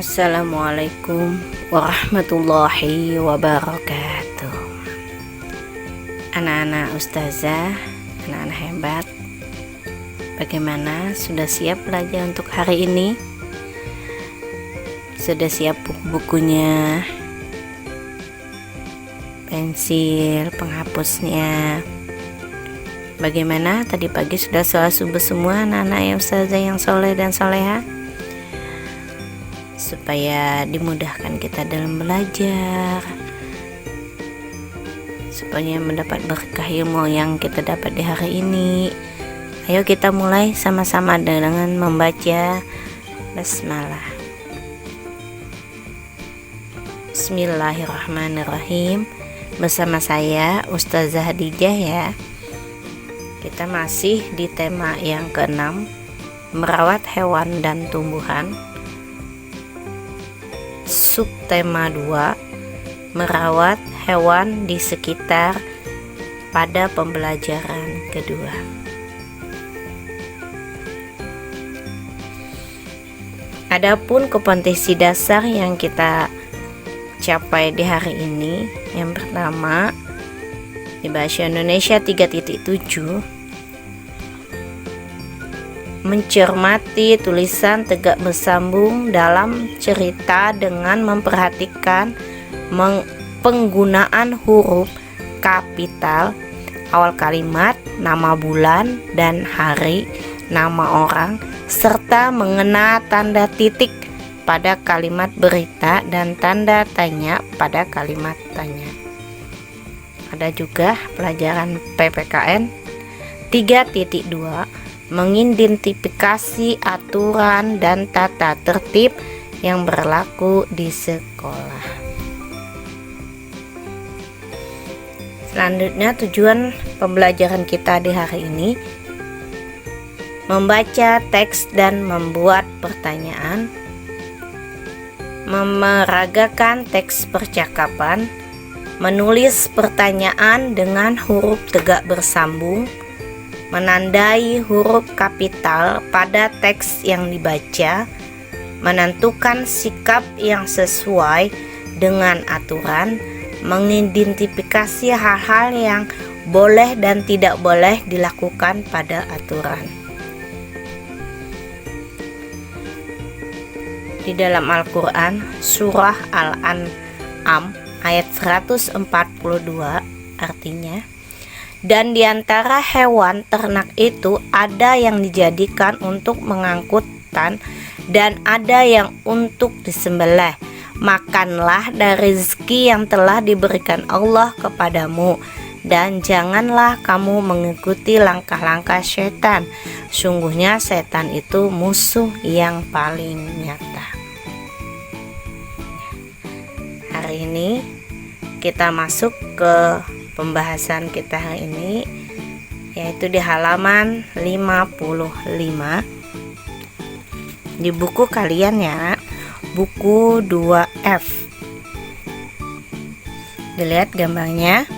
Assalamualaikum warahmatullahi wabarakatuh. Anak-anak ustazah, anak-anak hebat, bagaimana? Sudah siap belajar untuk hari ini? Sudah siap buku-bukunya, pensil, penghapusnya? Bagaimana? Tadi pagi sudah sholat subuh semua anak-anak ya ustazah yang soleh dan soleha? Supaya dimudahkan kita dalam belajar, supaya mendapat berkah ilmu yang kita dapat di hari ini. Ayo kita mulai sama-sama dengan membaca basmalah. Bismillahirrahmanirrahim. Bersama saya Ustazah Hadijah ya. Kita masih di tema yang ke-6, merawat hewan dan tumbuhan. Subtema 2, merawat hewan di sekitar pada pembelajaran kedua. Adapun kompetensi dasar yang kita capai di hari ini, yang pertama di Bahasa Indonesia 3.7, mencermati tulisan tegak bersambung dalam cerita dengan memperhatikan penggunaan huruf kapital awal kalimat, nama bulan dan hari, nama orang, serta mengena tanda titik pada kalimat berita dan tanda tanya pada kalimat tanya. Ada juga pelajaran PPKN 3.2, mengidentifikasi aturan dan tata tertib yang berlaku di sekolah. Selanjutnya tujuan pembelajaran kita di hari ini membaca teks dan membuat pertanyaan, memeragakan teks percakapan, menulis pertanyaan dengan huruf tegak bersambung, menandai huruf kapital pada teks yang dibaca, menentukan sikap yang sesuai dengan aturan, mengidentifikasi hal-hal yang boleh dan tidak boleh dilakukan pada aturan. Di dalam Al-Quran, surah Al-An'am ayat 142 artinya, dan diantara hewan ternak itu ada yang dijadikan untuk mengangkutan dan ada yang untuk disembelih. Makanlah dari rezeki yang telah diberikan Allah kepadamu, dan janganlah kamu mengikuti langkah-langkah setan. Sungguhnya setan itu musuh yang paling nyata. Hari ini kita masuk ke pembahasan kita hari ini, yaitu di halaman 55 di buku kalian ya, buku 2F. Dilihat gambarnya.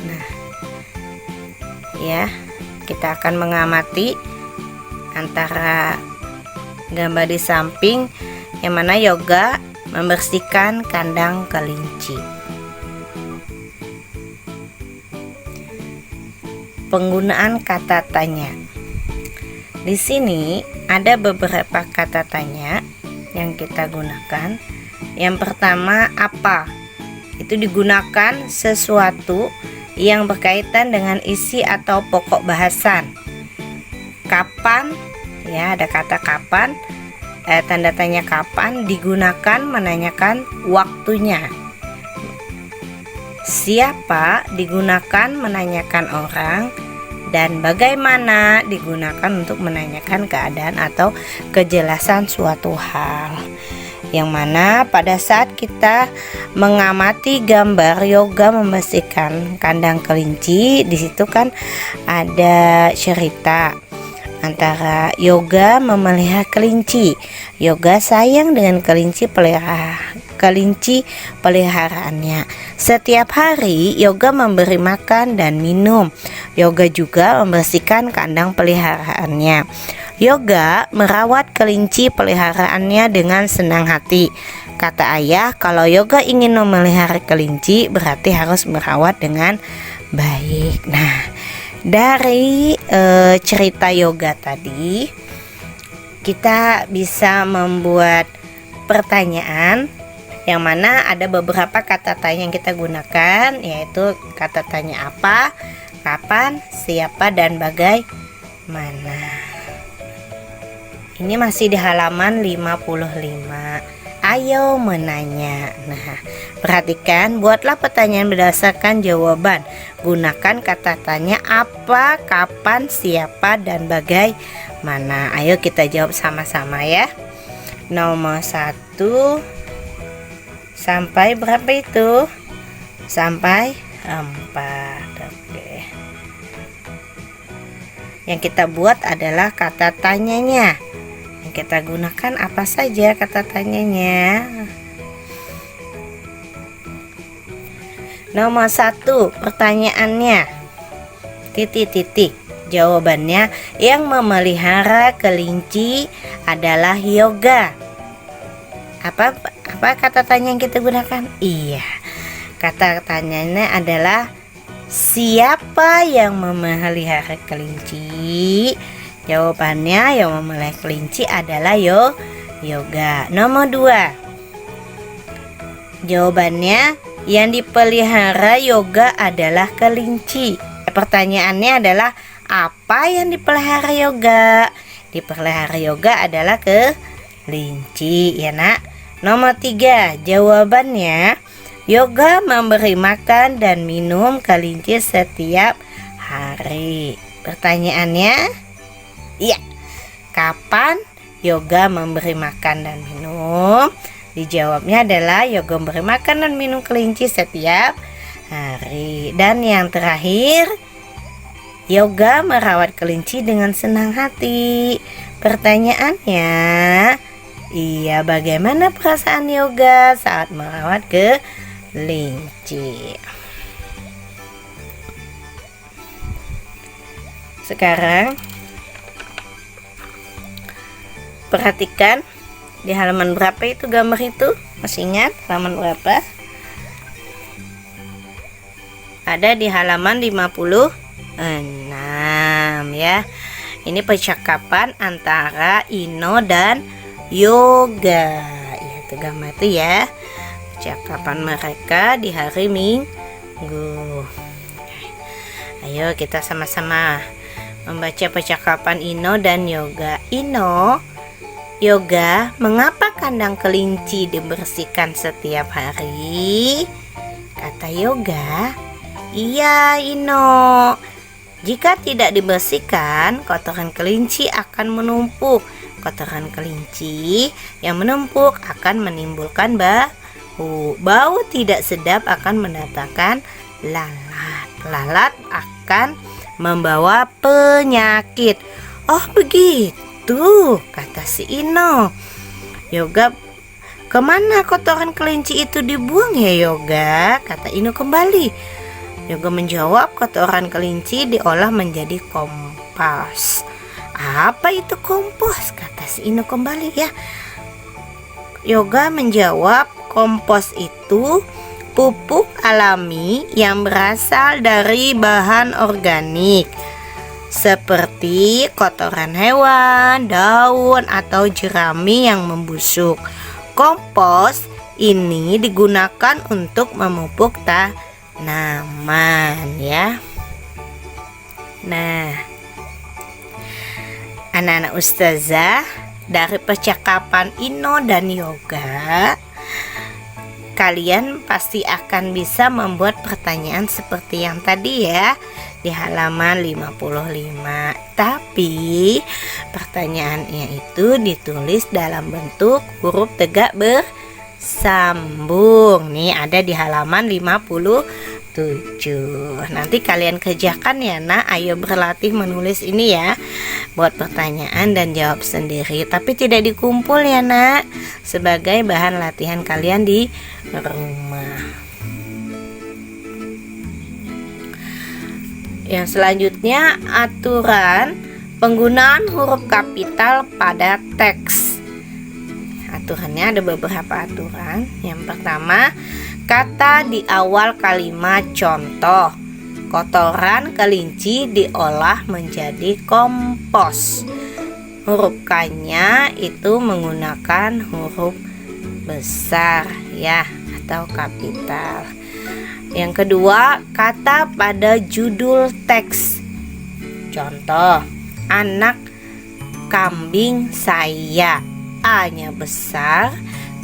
Nah, ya, kita akan mengamati antara gambar di samping yang mana Yoga membersihkan kandang kelinci. Penggunaan kata tanya. Di sini ada beberapa kata tanya yang kita gunakan. Yang pertama, apa? Itu digunakan sesuatu yang berkaitan dengan isi atau pokok bahasan. Kapan? Ya, ada kata kapan. Tanda tanya kapan digunakan menanyakan waktunya. Siapa digunakan menanyakan orang, dan bagaimana digunakan untuk menanyakan keadaan atau kejelasan suatu hal. Yang mana pada saat kita mengamati gambar Yoga membersihkan kandang kelinci, di situ kan ada cerita antara Yoga memelihara kelinci. Yoga sayang dengan kelinci peliharaannya. Setiap hari Yoga memberi makan dan minum. Yoga juga membersihkan kandang peliharaannya. Yoga merawat kelinci peliharaannya dengan senang hati. Kata ayah, kalau Yoga ingin memelihara kelinci berarti harus merawat dengan baik. Nah, dari cerita Yoga tadi kita bisa membuat pertanyaan yang mana ada beberapa kata tanya yang kita gunakan, yaitu kata tanya apa, kapan, siapa, dan bagaimana. Ini masih di halaman 55. Ayo menanya. Nah, perhatikan, buatlah pertanyaan berdasarkan jawaban. Gunakan kata tanya apa, kapan, siapa, dan bagaimana. Ayo kita jawab sama-sama ya. Nomor 1 sampai berapa itu? Sampai 4. Oke. Yang kita buat adalah kata tanyanya. Yang kita gunakan apa saja kata tanyanya? Nomor 1, pertanyaannya. Titik-titik. Jawabannya, yang memelihara kelinci adalah Yoga. Apa kata tanya yang kita gunakan? Iya. Kata tanyanya adalah siapa yang memelihara kelinci? Jawabannya, yang memelihara kelinci adalah Yoga. Nomor 2. Jawabannya, yang dipelihara Yoga adalah kelinci. Pertanyaannya adalah apa yang dipelihara Yoga? Dipelihara Yoga adalah kelinci, ya nak. Nomor 3. Jawabannya, Yoga memberi makan dan minum kelinci setiap hari. Pertanyaannya, iya, kapan Yoga memberi makan dan minum? Dijawabnya adalah Yoga memberi makan dan minum kelinci setiap hari. Dan yang terakhir, Yoga merawat kelinci dengan senang hati. Pertanyaannya, iya, bagaimana perasaan Yoga saat merawat kelinci? Sekarang perhatikan di halaman berapa itu gambar itu? Masih ingat halaman berapa? Ada di halaman 56 ya. Ini percakapan antara Ino dan Yoga. Ya, itu gambar itu ya. Percakapan mereka di hari Minggu. Ayo kita sama-sama membaca percakapan Ino dan Yoga. Ino, Yoga, mengapa kandang kelinci dibersihkan setiap hari? Kata Yoga, iya Ino, jika tidak dibersihkan, kotoran kelinci akan menumpuk. Kotoran kelinci yang menumpuk akan menimbulkan bau. Bau tidak sedap akan mendatangkan lalat. Lalat akan membawa penyakit. Oh begitu, kata si Ino. Yoga, kemana kotoran kelinci itu dibuang ya Yoga? Kata Ino kembali. Yoga menjawab, kotoran kelinci diolah menjadi kompos. Apa itu kompos? Kata si Ino kembali ya. Yoga menjawab, kompos itu pupuk alami yang berasal dari bahan organik seperti kotoran hewan, daun, atau jerami yang membusuk. Kompos ini digunakan untuk memupuk tanaman ya. Nah, anak-anak ustazah, dari percakapan Ino dan Yoga, kalian pasti akan bisa membuat pertanyaan seperti yang tadi ya, di halaman 55. Tapi pertanyaannya itu ditulis dalam bentuk huruf tegak bersambung. Nih ada di halaman 57. Nanti kalian kerjakan ya nak. Ayo berlatih menulis ini ya, buat pertanyaan dan jawab sendiri. Tapi tidak dikumpul ya nak, sebagai bahan latihan kalian di rumah. Yang selanjutnya, aturan Penggunaan huruf kapital pada teks. Aturannya ada beberapa aturan. Yang pertama, kata di awal kalimat contoh. Kotoran kelinci diolah menjadi kompos. Huruf K-nya itu menggunakan huruf besar ya, atau kapital. Yang kedua, kata pada judul teks. Contoh, anak kambing saya. A-nya besar,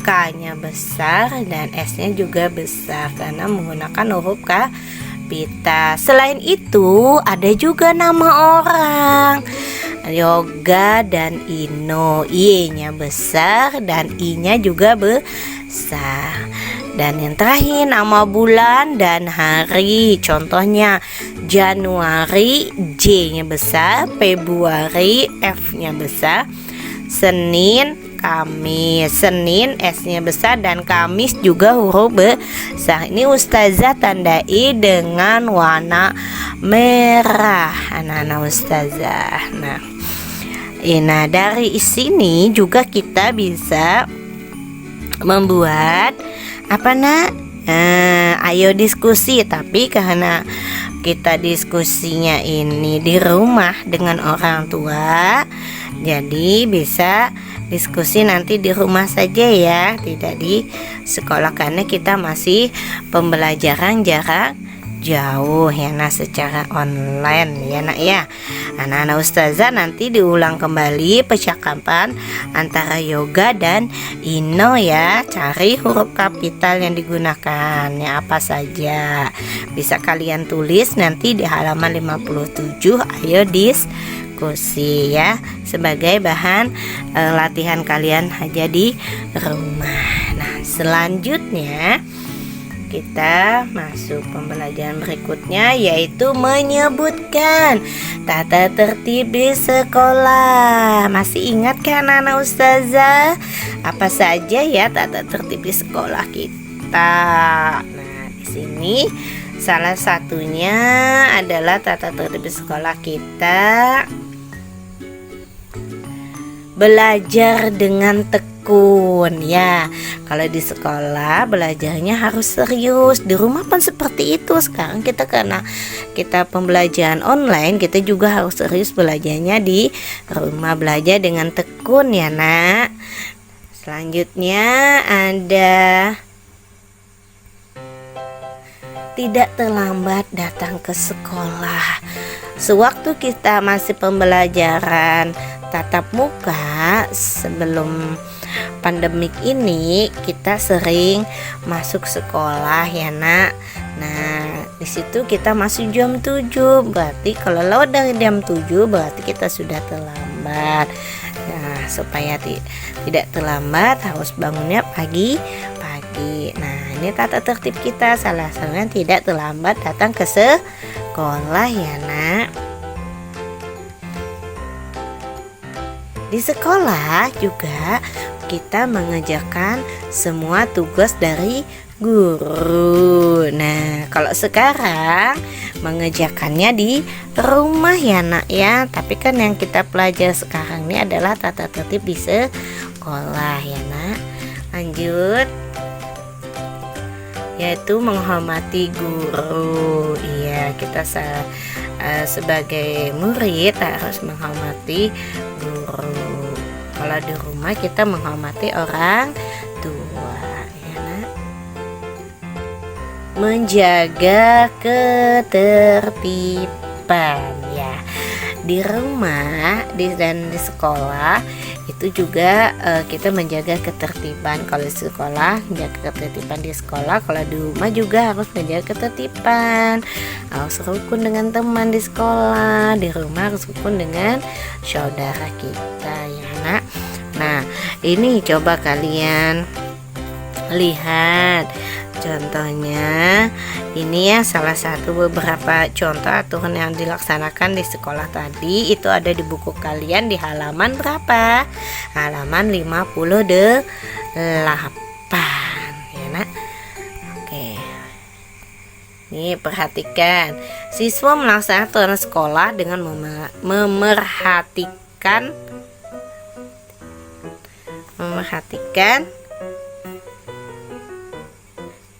K-nya besar, dan S-nya juga besar karena menggunakan huruf kapital. Selain itu, ada juga nama orang, Yoga dan Ino. Y-nya besar dan I-nya juga besar. Dan yang terakhir, nama bulan dan hari. Contohnya Januari, J-nya besar, Februari, F-nya besar, Senin, Kamis. Senin S-nya besar dan Kamis juga huruf besar. Ini Ustazah tandai dengan warna merah, anak-anak Ustazah. Nah, dari sini juga kita bisa membuat ayo diskusi. Tapi karena kita diskusinya ini di rumah dengan orang tua, jadi bisa diskusi nanti di rumah saja ya, tidak di sekolah karena kita masih pembelajaran jarak jauh ya, secara online ya ya. Anak-anak Ustazah nanti diulang kembali percakapan antara Yoga dan Ino ya. Cari huruf kapital yang digunakan ya, apa saja. Bisa kalian tulis nanti di halaman 57. Ayo diskusi ya, sebagai bahan latihan kalian aja di rumah. Nah, selanjutnya kita masuk pembelajaran berikutnya, yaitu menyebutkan tata tertib di sekolah. Masih ingat kan anak Ustazah? Apa saja ya tata tertib di sekolah kita? Nah, di sini salah satunya adalah tata tertib di sekolah kita belajar dengan tekun ya. Kalau di sekolah belajarnya harus serius, di rumah pun seperti itu. Sekarang kita karena kita pembelajaran online, kita juga harus serius belajarnya di rumah, belajar dengan tekun ya nak. Selanjutnya ada tidak terlambat datang ke sekolah. Sewaktu kita masih pembelajaran tatap muka sebelum pandemik ini, kita sering masuk sekolah ya nak. Nah, di situ kita masuk jam 7. Berarti kalau lewat dari jam 7 berarti kita sudah terlambat. Nah, supaya tidak terlambat harus bangunnya pagi-pagi. Nah, ini tata tertib kita, salah satunya tidak terlambat datang ke sekolah ya nak. Di sekolah juga kita mengerjakan semua tugas dari guru. Nah, kalau sekarang mengerjakannya di rumah ya nak ya. Tapi kan yang kita pelajari sekarang ini adalah tata tertib di sekolah ya nak. Lanjut, yaitu menghormati guru. Iya, kita sebagai murid harus menghormati guru. Kalau di rumah kita menghormati orang tua ya nak. Menjaga ketertiban ya. Di rumah dan di sekolah itu juga kita menjaga ketertiban. Kalau di sekolah menjaga ketertiban di sekolah, kalau di rumah juga harus menjaga ketertiban. Harus rukun dengan teman di sekolah, di rumah harus rukun dengan saudara kita ya nak. Nah, ini coba kalian lihat contohnya. Ini ya salah satu beberapa contoh aturan yang dilaksanakan di sekolah tadi. Itu ada di buku kalian di halaman berapa? Halaman 58 ya nak. Oke. Nih, perhatikan. Siswa melaksanakan sekolah dengan memerhatikan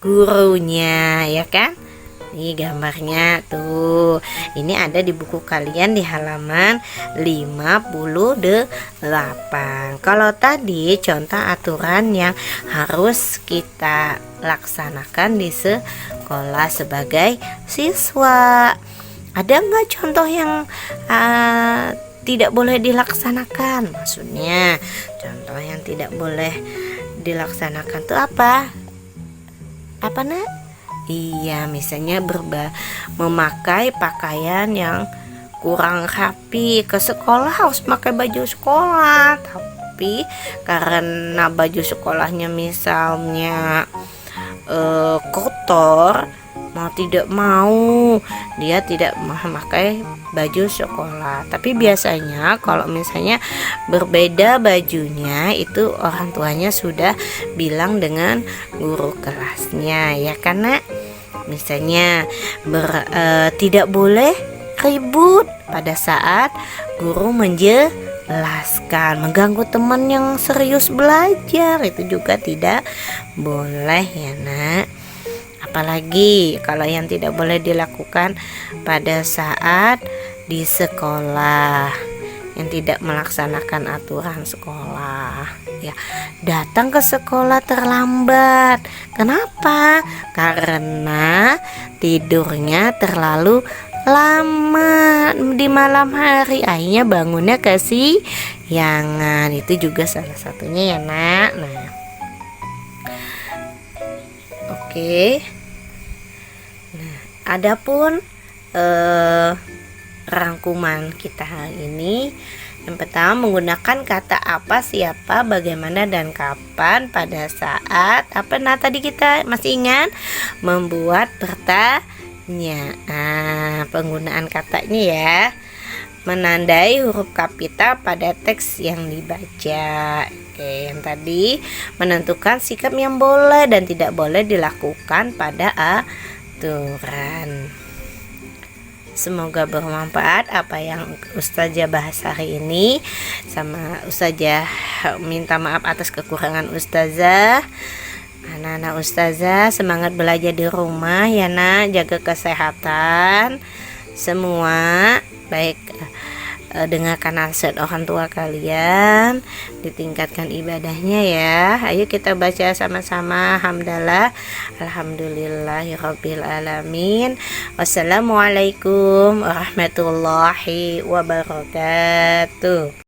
gurunya, ya kan? Ini gambarnya tuh. Ini ada di buku kalian di halaman 58. Kalau tadi contoh aturan yang harus kita laksanakan di sekolah sebagai siswa. Ada nggak contoh yang tidak boleh dilaksanakan? Maksudnya contoh yang tidak boleh dilaksanakan tuh apa? Apa nak? Iya, misalnya memakai pakaian yang kurang rapi. Ke sekolah harus pakai baju sekolah, tapi karena baju sekolahnya misalnya kotor, mau tidak mau dia tidak memakai baju sekolah. Tapi biasanya kalau misalnya berbeda bajunya, itu orang tuanya sudah bilang dengan guru kelasnya, ya karena misalnya tidak boleh ribut pada saat guru menjelaskan, mengganggu teman yang serius belajar, itu juga tidak boleh ya nak. Apalagi kalau yang tidak boleh dilakukan pada saat di sekolah, yang tidak melaksanakan aturan sekolah, ya, datang ke sekolah terlambat. Kenapa? Karena tidurnya terlalu lama di malam hari, akhirnya bangunnya kesiangan. Itu juga salah satunya ya nak. Nah, oke. Nah, adapun rangkuman kita hari ini, yang pertama menggunakan kata apa, siapa, bagaimana, dan kapan pada saat apa. Nah, tadi kita masih ingat membuat pertanyaan. Penggunaan katanya ya, menandai huruf kapital pada teks yang dibaca. Oke, yang tadi menentukan sikap yang boleh dan tidak boleh dilakukan pada aturan. Semoga bermanfaat apa yang Ustazah bahas hari ini. Sama Ustazah minta maaf atas kekurangan Ustazah. Anak-anak Ustazah semangat belajar di rumah ya nak, jaga kesehatan semua, baik dengarkan nasihat orang tua kalian, ditingkatkan ibadahnya ya. Ayo kita baca sama-sama hamdalah, alhamdulillahirabbil alamin. Wassalamualaikum warahmatullahi wabarakatuh.